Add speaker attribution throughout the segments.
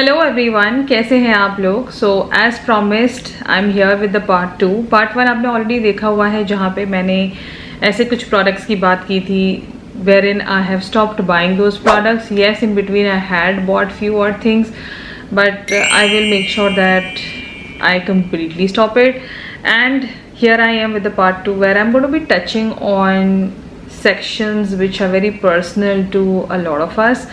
Speaker 1: Hello everyone, कैसे हैं आप लोग। So as promised I am here with the part 2। Part 1 आपने ऑलरेडी देखा हुआ है, जहाँ पे मैंने ऐसे कुछ प्रोडक्ट्स की बात की थी wherein I have stopped buying those products. Yes, in between I had bought few और things, but I will make sure that I completely stop it. And here I am with the part 2 where I'm going to be touching on sections which are very personal to a lot of us.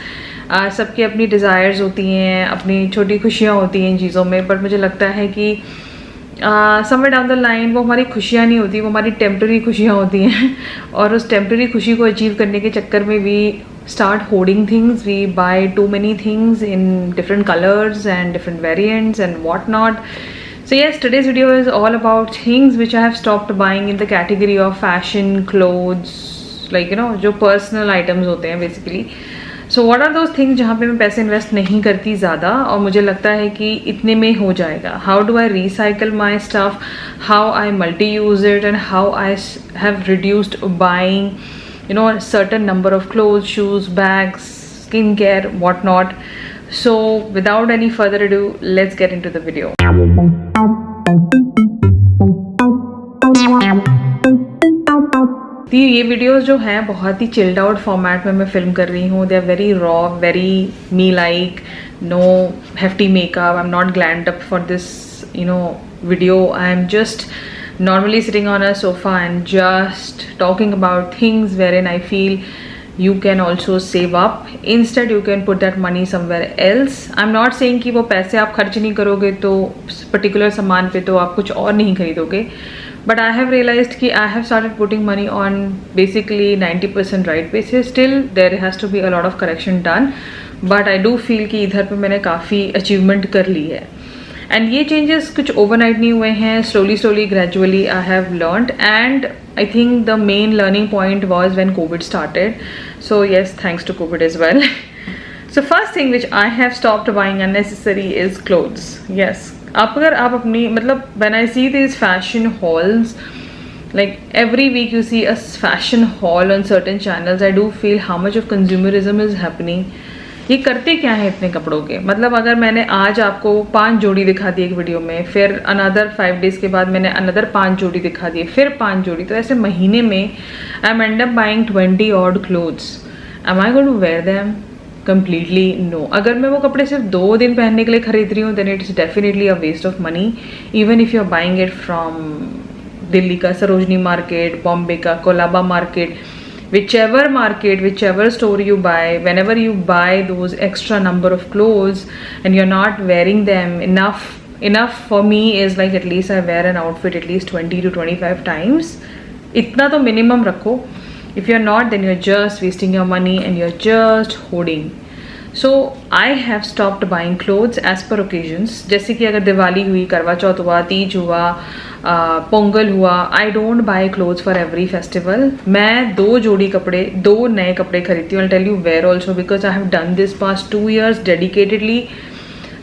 Speaker 1: सबकी अपनी desires होती हैं, अपनी छोटी खुशियाँ होती हैं इन चीज़ों में, बट मुझे लगता है कि समवेयर डाउन द लाइन वो हमारी खुशियाँ नहीं होती, वो हमारी टेम्प्रेरी खुशियाँ होती हैं। और उस टेम्प्रेरी खुशी को अचीव करने के चक्कर में we start hoarding things, we buy too many things in different colors and different variants and whatnot. So yes, today's video is all about things which I have stopped buying in the category of fashion, clothes, like जो personal items होते हैं basically. So what are those things जहाँ पे मैं पैसे invest नहीं करती ज़्यादा और मुझे लगता है कि इतने में हो जाएगा। How do I recycle my stuff? How I multi-use it and how I have reduced buying a certain number of clothes, shoes, bags, skincare, whatnot. So without any further ado, let's get into the video. ये videos जो हैं बहुत ही chilled out format में मैं film कर रही हूँ। They are very raw, very me like, no hefty makeup. I'm not glammed up for this video. I'm just normally sitting on a sofa and just talking about things wherein I feel you can also save up. Instead you can put that money somewhere else. I'm not saying कि वो पैसे आप खर्च नहीं करोगे तो particular सामान पे तो आप कुछ और नहीं खरीदोगे, but I have realized कि I have started putting money on basically 90% right basis. Still there has to be a lot of correction done, but I do feel कि इधर पे मैंने काफ़ी achievement कर ली है। एंड ये चेंजेस कुछ ओवरनाइट नहीं हुए हैं, slowly gradually I have learned, and I think the main learning point was when Covid started. So yes, thanks to Covid as well. So first thing which I have stopped buying unnecessary is clothes. Yes, अगर आप अपनी when I see this fashion hauls, like every week you see a fashion haul on certain channels, I do feel how much of consumerism is happening. ये करते क्या है इतने कपड़ों के? अगर मैंने आज आपको 5 जोड़ी दिखा दी एक वीडियो में, फिर अनदर 5 डेज के बाद मैंने अनदर 5 जोड़ी दिखा दी, फिर 5 जोड़ी, तो ऐसे महीने में I am and up buying 20 odd clothes. Am I going to wear them? Completely no. अगर मैं वो कपड़े सिर्फ 2 दिन पहनने के लिए खरीद रही हूँ, then it is definitely a waste of money, even if you are buying it from Delhi का सरोजनी मार्केट, बॉम्बे का Colaba market, whichever store you buy, whenever you buy those extra number of clothes and you're not wearing them enough for me is like at least I wear an outfit at least 20 to 25 times. इतना तो minimum रखो. If you're not, then you're just wasting your money and you're just hoarding. So I have stopped buying clothes as per occasions. जैसे कि अगर दिवाली हुई, करवा चौथ हुआ, तीज हुआ, पोंगल हुआ, I don't buy clothes for every festival. मैं 2 जोड़ी कपड़े, 2 नए कपड़े खरीदती हूँ. I tell you where also because I have done this past 2 years dedicatedly.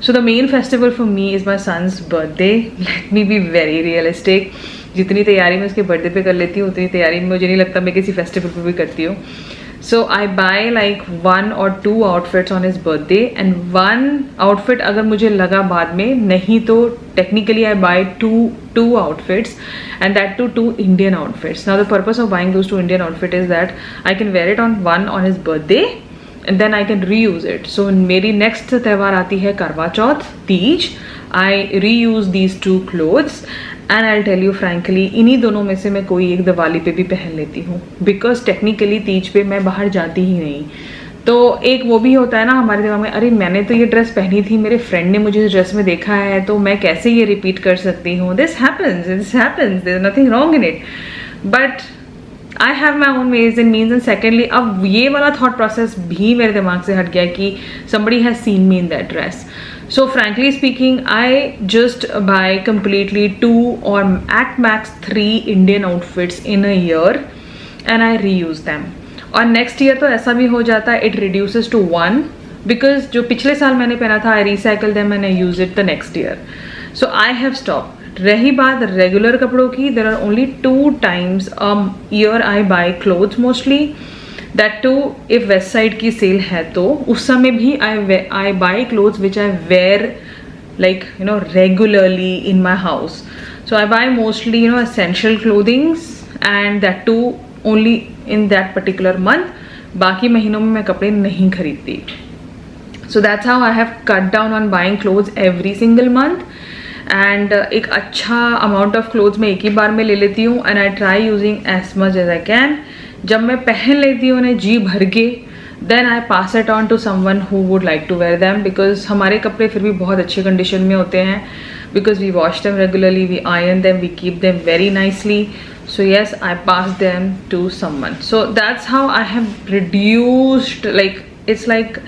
Speaker 1: So the main festival for me is my son's birthday. Let me be very realistic. जितनी तैयारी मैं उसके बर्थडे पे कर लेती हूँ, उतनी तैयारी मुझे नहीं लगता मैं किसी फेस्टिवल पे भी करती हूँ. So I buy like 1 or 2 outfits on his birthday, and 1 outfit अगर मुझे लगा बाद में, नहीं तो technically I buy two outfits, and that too 2 Indian outfits. Now the purpose of buying those 2 Indian outfits is that I can wear it on his birthday and then I can reuse it. So मेरी next त्यौहार आती है Karva Chauth, Teej. I reuse these 2 clothes. And I tell you frankly, इन्हीं दोनों में से मैं कोई एक दिवाली पे भी पहन लेती हूँ, बिकॉज टेक्निकली तीज पे मैं बाहर जाती ही नहीं. तो एक वो भी होता है ना हमारे दिमाग में, अरे मैंने तो ये ड्रेस पहनी थी, मेरे फ्रेंड ने मुझे इस ड्रेस में देखा है, तो मैं कैसे ये रिपीट कर सकती हूँ. This happens, there is nothing wrong in it, but I have my own ways and means. And secondly, अब ये वाला थॉट प्रोसेस भी मेरे दिमाग से हट गया कि somebody has seen me in that dress. So frankly speaking, I just buy completely 2 or at max 3 Indian outfits in a year and I reuse them. और next year तो ऐसा भी हो जाता है, it reduces to 1 because जो पिछले साल मैंने पहना था, I recycle them and I use it the next year. So I have stopped. रही बात रेगुलर कपड़ों की, there are only 2 times a year I buy clothes mostly. That too if Westside की सेल है तो उस समय भी I buy clothes which I wear like regularly in my house. So I buy mostly essential clothings and that too only in that particular month. बाकी महीनों में मैं कपड़े नहीं खरीदती. So that's how I have cut down on buying clothes every single month. And एक अच्छा amount of clothes मैं एक ही बार में ले लेती हूँ and I try using as much as I can. जब मैं पहन लेती हूँ उन्हें जी भर के, then I pass it on to someone who would like to wear them, because हमारे कपड़े फिर भी बहुत अच्छी कंडीशन में होते हैं, because we wash them regularly, we iron them, we keep them very nicely. So yes, I pass them to someone. So that's how I have reduced, like it's like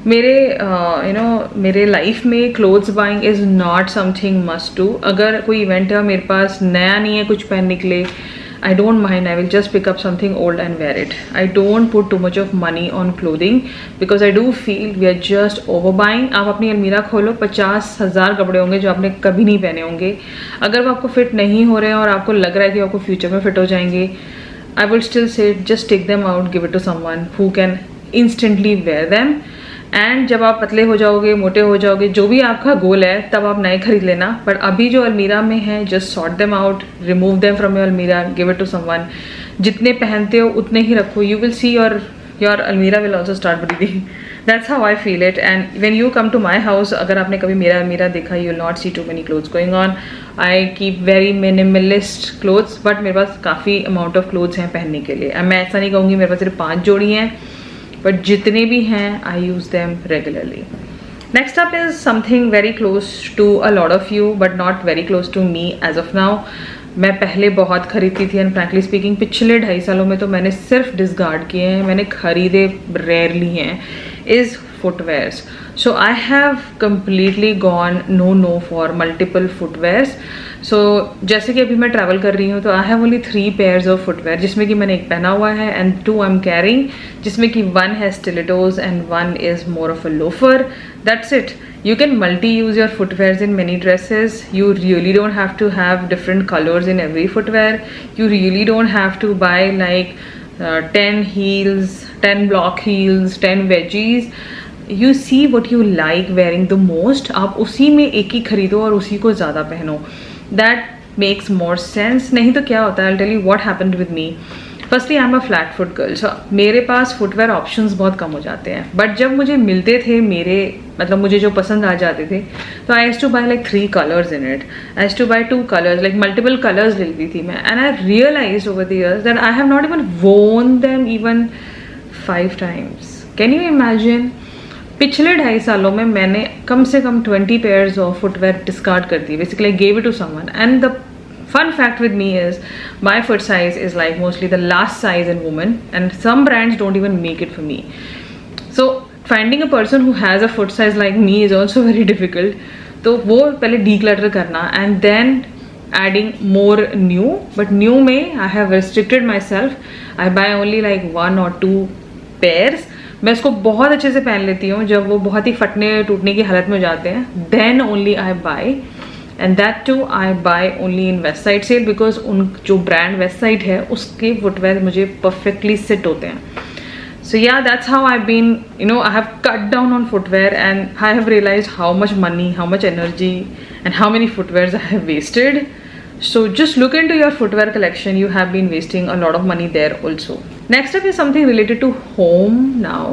Speaker 1: मेरे मेरे लाइफ में clothes buying is not something must do. अगर कोई event है मेरे पास नया नहीं है कुछ पहनने के लिए, I don't mind, I will just pick up something old and wear it. I don't put too much of money on clothing because I do feel we are just overbuying. आप अपनी अलमीरा खोलो, 50,000 कपड़े होंगे जो आपने कभी नहीं पहने होंगे. अगर वो आपको फिट नहीं हो रहे हैं और आपको लग रहा है कि आपको फ्यूचर में फिट हो जाएंगे, I will still say just take them out, give it to someone who can instantly wear them. And जब आप पतले हो जाओगे, मोटे हो जाओगे, जो भी आपका गोल है, तब आप नए खरीद लेना. बट अभी जो अलमीरा में है, just sort them out, remove them from your अलमीरा, गिव इट टू समवन. जितने पहनते हो उतने ही रखो. यू विल सी योर अलमीरा will also start breathing. That's how I feel it. And when you come to my house, अगर आपने कभी मेरा अलमीरा देखा, you will not see too many clothes going on. I keep very minimalist clothes, but मेरे पास काफ़ी amount of clothes हैं पहनने के लिए. मैं ऐसा नहीं कहूँगी मेरे पास सिर्फ 5 जोड़ी हैं, but जितने भी हैं I use them regularly. Next up is something very close to a lot of you but not very close to me as of now. मैं पहले बहुत खरीदती थी एंड फ्रैंकली स्पीकिंग पिछले 2.5 सालों में तो मैंने सिर्फ डिसगार्ड किए हैं, मैंने खरीदे रेयरली हैं, is footwears. So I have completely gone no for multiple footwears. So जैसे कि अभी मैं ट्रैवल कर रही हूँ तो I have only 3 pairs of footwear, जिसमें कि मैंने एक पहना हुआ है एंड 2 आई एम कैरिंग, जिसमें कि 1 है stilettos and 1 is more of a loafer. That's it. You can multi-use your footwears in many dresses. You really don't have to have different colors in every footwear. You really don't have to buy like 10 heels, 10 block heels, 10 wedgies. You see what you like wearing the most. आप उसी में एक ही खरीदो और उसी को ज़्यादा पहनो. That makes more sense. नहीं तो क्या होता है, I'll tell you what happened with me. Firstly I am a flat foot girl, so मेरे पास फुटवेयर ऑप्शंस बहुत कम हो जाते हैं. बट जब मुझे मिलते थे मुझे जो पसंद आ जाते थे, तो I has to buy like 3 colours in it. I has to buy 2 colours, like multiple colours ले ली थी मैं. And I realise over the years that I have not even worn them even 5 times. Can you imagine? पिछले 2.5 सालों में मैंने कम से कम 20 पेयर्स ऑफ फुटवेयर डिस्कार्ड कर दी. Basically I gave it to someone. And the fun fact with me is my foot size is like mostly the last size in women, and some brands don't even make it for me. So finding a person who has a foot size like me is also very difficult. तो वो पहले declutter करना and then adding more new. But new में I have restricted myself. I buy only like 1 or 2 pairs. मैं उसको बहुत अच्छे से पहन लेती हूँ. जब वो बहुत ही फटने टूटने की हालत में हो जाते हैं, then only I buy. And that too I buy only in Westside sale, because उन जो ब्रांड वेस्ट साइड है उसके फुटवेयर मुझे परफेक्टली सिट होते हैं. सो या that's how I been I have cut down on footwear and I have realise how much money, how much energy and how many footwears I have wasted. So just look into your footwear collection. You have been wasting a lot of money there also. Next up is something related to home now.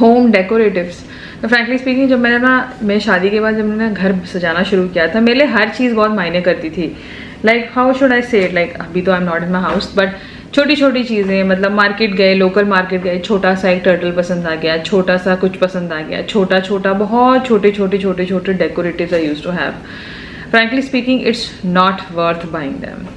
Speaker 1: Home decoratives. तो frankly speaking जब मैं शादी के बाद जब मैंने घर सजाना शुरू किया था, मेरे लिए हर चीज़ बहुत मायने करती थी. लाइक हाउ शुड आई से इट, लाइक अभी तो आई am not in my house, but छोटी छोटी चीज़ें, मतलब मार्केट गए, लोकल मार्केट गए, छोटा सा एक टर्टल पसंद आ गया, छोटा सा कुछ पसंद आ गया, छोटा बहुत छोटे decoratives I used to have. Frankly speaking it's not worth buying them.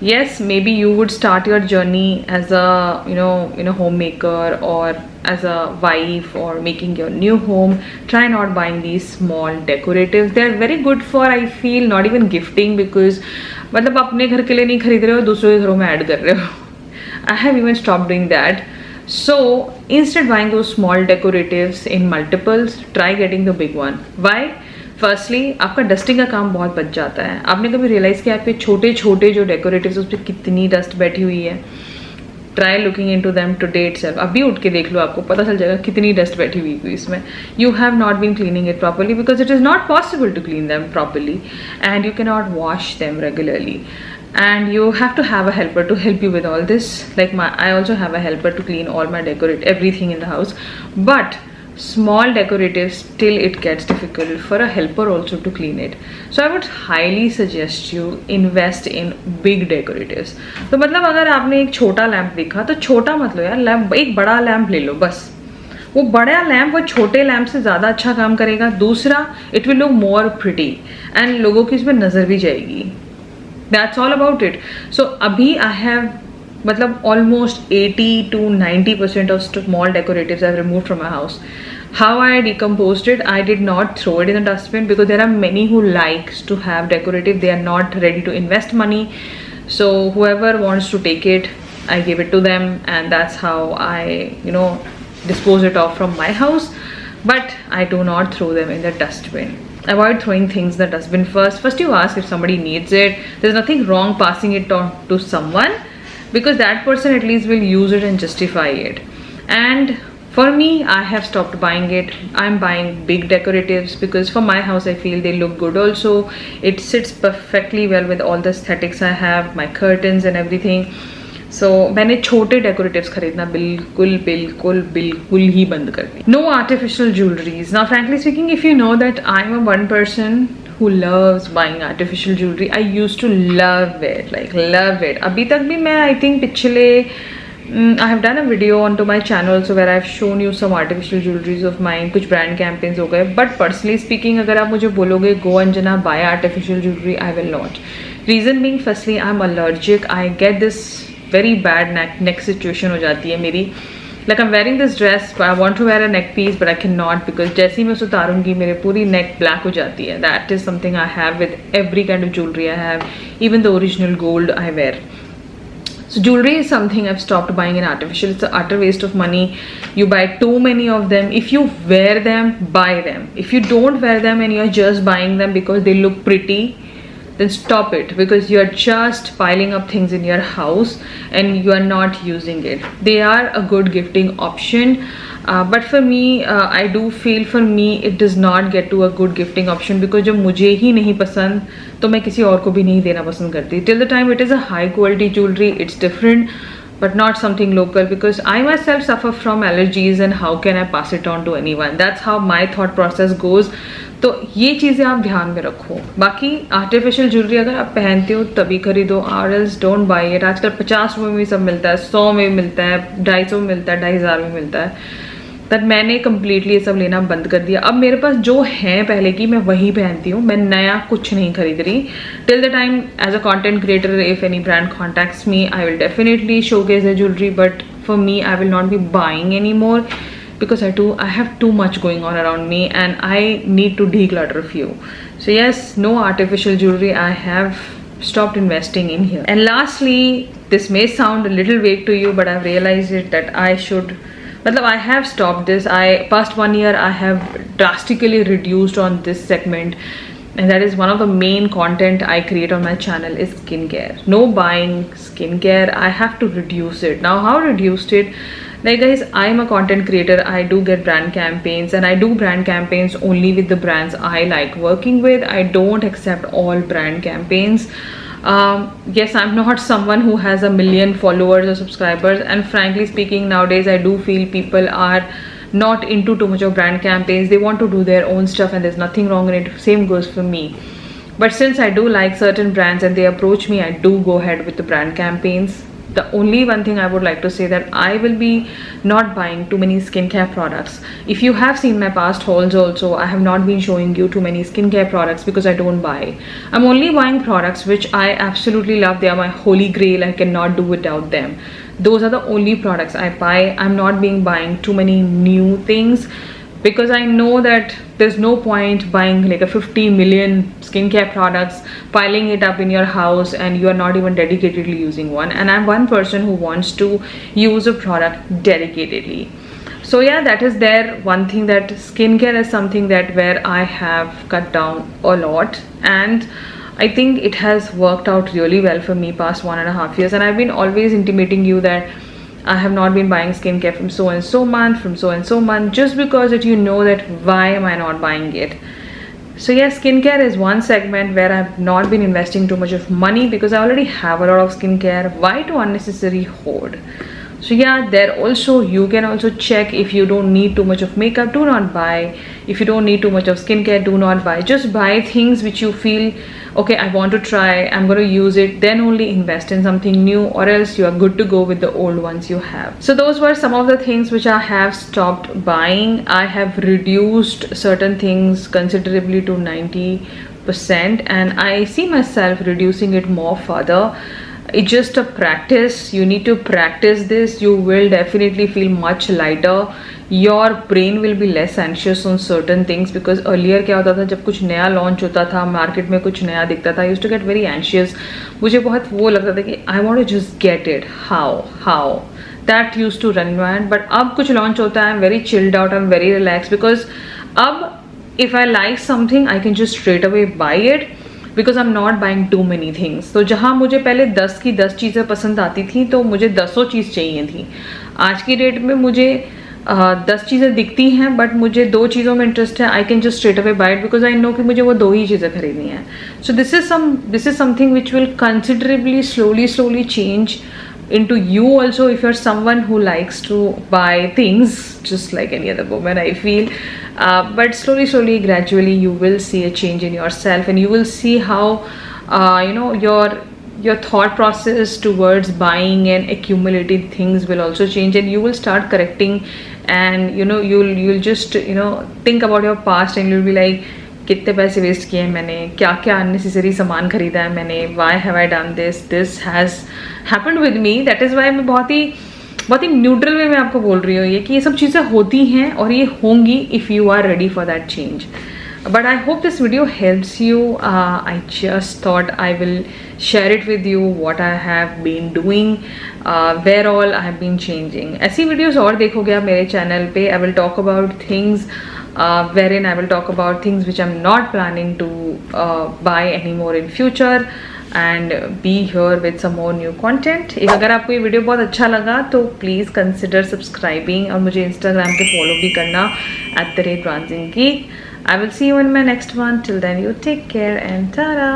Speaker 1: Yes, maybe you would start your journey as a homemaker or as a wife or making your new home. Try not buying these small decoratives. They are very good for, I feel, not even gifting, because मतलब अपने घर के लिए नहीं खरीद रहे हो, दूसरे घरों में ऐड कर रहे हो. I have even stopped doing that. So instead buying those small decoratives in multiples, try getting the big one. Why? Firstly आपका डस्टिंग का काम बहुत बच जाता है. आपने कभी रियलाइज़ किया आपके छोटे छोटे जो डेकोरेटिव्स उस पर कितनी डस्ट बैठी हुई है? Try looking into them today itself. अभी उठ के देख लो, आपको पता चल जाएगा कितनी डस्ट बैठी हुई है इसमें. You have not been cleaning it properly because it is not possible to clean them properly and you can not wash them regularly. And you have to have a helper to help you with all this. Like I also have a helper to clean all my everything in the house. But small decoratives, still it gets difficult for a helper also to clean it. So I would highly suggest you invest in big decoratives. तो मतलब अगर आपने एक छोटा lamp देखा तो छोटा मत लो यार, लैम्प एक बड़ा लैम्प ले लो बस. वो बड़ा लैम्प वो छोटे लैम्प से ज़्यादा अच्छा काम करेगा. दूसरा, it will look more pretty and लोगों की इसमें नज़र भी जाएगी. That's all about it. So अभी I have मतलब almost 80 to 90% of small decoratives I've removed from my house. How I decomposed it, I did not throw it in the dustbin because there are many who likes to have decorative. They are not ready to invest money. So whoever wants to take it, I give it to them, and that's how I dispose it off from my house. But I do not throw them in the dustbin. Avoid throwing things in the dustbin first. First you ask if somebody needs it. There's nothing wrong passing it on to someone because that person at least will use it and justify it. And for me, I have stopped buying it. I'm buying big decoratives because for my house I feel they look good also. It sits perfectly well with all the aesthetics I have, my curtains and everything. So मैंने छोटे decoratives खरीदना बिल्कुल बिल्कुल बिल्कुल ही बंद कर दी. No artificial jewelries. Now frankly speaking, if you know that I'm a one person who loves buying artificial jewelry, I used to love it, like love it. अभी तक भी मैं I think पिछले I have done a video onto my channel so where I've shown you some artificial jewelries of mine. कुछ brand campaigns हो गए. But personally speaking, अगर आप मुझे बोलोगे go Anjana buy artificial jewelry, I will not. Reason being, firstly I'm allergic. I get this very bad neck situation हो जाती है मेरी. Like I'm wearing this dress, I want to wear a neck piece but I cannot because जैसे ही मैं उसे उतारूंगी मेरे पूरी neck black हो जाती है. That is something I have with every kind of jewelry I have, even the original gold I wear. So jewelry is something I've stopped buying in artificial. It's an utter waste of money. You buy too many of them. If you wear them, buy them. If you don't wear them and you're just buying them because they look pretty, then stop it because you're just piling up things in your house and you are not using it. They are a good gifting option, but for me, I do feel for me it does not get to a good gifting option because जब मुझे ही नहीं पसंद तो मैं किसी और को भी नहीं देना पसंद करती. Till the time it is a high quality jewelry, it's different, but not something local because I myself suffer from allergies and how can I pass it on to anyone? That's how my thought process goes. तो ये चीज़ें आप ध्यान में रखो. बाकी artificial jewellery अगर आप पहनते हो तभी खरीदो, और एल्स डोंट बाई इट. आजकल 50 रुपये में सब मिलता है, 100 में मिलता है, 250 में मिलता है, 2500 में मिलता है. तब मैंने कम्प्लीटली ये सब लेना बंद कर दिया. अब मेरे पास जो है पहले की मैं वही पहनती हूँ, मैं नया कुछ नहीं खरीद रही. Till the time as a content creator if any brand contacts me I will definitely showcase the jewellery, but for me I will not be buying any more because I have too much going on around me and I need to declutter a few. So yes, no artificial jewelry. I have stopped investing in here. And lastly, this may sound a little vague to you, but I've realized it that I should, I have stopped this. Past 1 year I have drastically reduced on this segment, and that is one of the main content I create on my channel is skincare. No buying skincare. I have to reduce it. Now how reduced it? Like guys, I'm a content creator. I do get brand campaigns and I do brand campaigns only with the brands I like working with. I don't accept all brand campaigns. Yes, I'm not someone who has a million followers or subscribers, and frankly speaking nowadays I do feel people are not into too much of brand campaigns. They want to do their own stuff and there's nothing wrong in it. Same goes for me. But since I do like certain brands and they approach me, I do go ahead with the brand campaigns. The only one thing I would like to say that I will be not buying too many skincare products. If you have seen my past hauls also, I have not been showing you too many skincare products because I don't buy. I'm only buying products which I absolutely love. They are my holy grail. I cannot do without them. Those are the only products I buy. I'm not being buying too many new things because I know that there's no point buying like a 50 million skincare products, piling it up in your house and you are not even dedicatedly using one. And I'm one person who wants to use a product dedicatedly. So yeah, that is there. One thing that skincare is something that where I have cut down a lot, and I think it has worked out really well for me past 1.5 years. And I've been always intimating you that I have not been buying skincare from so and so month, from so and so month, just because that you know that why am I not buying it. So yes, skincare is one segment where I've not been investing too much of money because I already have a lot of skincare. Why to unnecessary hoard? So yeah, there also you can also check if you don't need too much of makeup, do not buy. If you don't need too much of skincare, do not buy. Just buy things which you feel, okay, I want to try, I'm going to use it, then only invest in something new, or else you are good to go with the old ones you have. So those were some of the things which I have stopped buying. I have reduced certain things considerably to 90%, and I see myself reducing it more further. It's just a practice. You need to practice this. You will definitely feel much lighter. Your brain will be less anxious on certain things, because earlier क्या होता था, जब कुछ नया launch होता था, market में कुछ नया दिखता था, I used to get very anxious. मुझे बहुत वो लगता था कि I want to just get it. How? That used to run my mind. But अब कुछ लॉन्च होता है, I'm very chilled out, I'm very relaxed, because अब if I like something, I can just straight away buy it. Because I am not buying too many things. तो जहाँ मुझे पहले 10 की 10 चीज़ें पसंद आती थी, तो मुझे 10 चीज़ चाहिए थी. आज की डेट में मुझे 10 चीज़ें दिखती हैं, बट मुझे 2 चीज़ों में इंटरेस्ट है. I can just straight away by it because I know कि मुझे वो 2 ही चीज़ें खरीदनी है. So this is something which will considerably slowly change into you also, if you're someone who likes to buy things just like any other woman, I feel. But slowly gradually you will see a change in yourself, and you will see how your thought process towards buying and accumulating things will also change, and you will start correcting, and you'll just think about your past, and you'll be like, कितने पैसे waste किए हैं मैंने, क्या क्या unnecessary सामान खरीदा है मैंने, why have I done this has happened with me. That is why मैं बहुत ही न्यूट्रल वे में आपको बोल रही हूँ कि ये सब चीज़ें होती हैं और ये होंगी if you are ready for that change. But I hope this video helps you. I just thought I will share it with you what I have been doing, where all I have been changing. ऐसी videos और देखोगे आप मेरे channel पे. I will talk about things wherein I will talk about things which I'm not planning to buy anymore in future, and be here with some more new content. अगर आपको ये video बहुत अच्छा लगा तो प्लीज़ कंसिडर सब्सक्राइबिंग, और मुझे Instagram पे फॉलो भी करना @branzinggeek. I will see you in my next one. Till then, you take care and ta-da!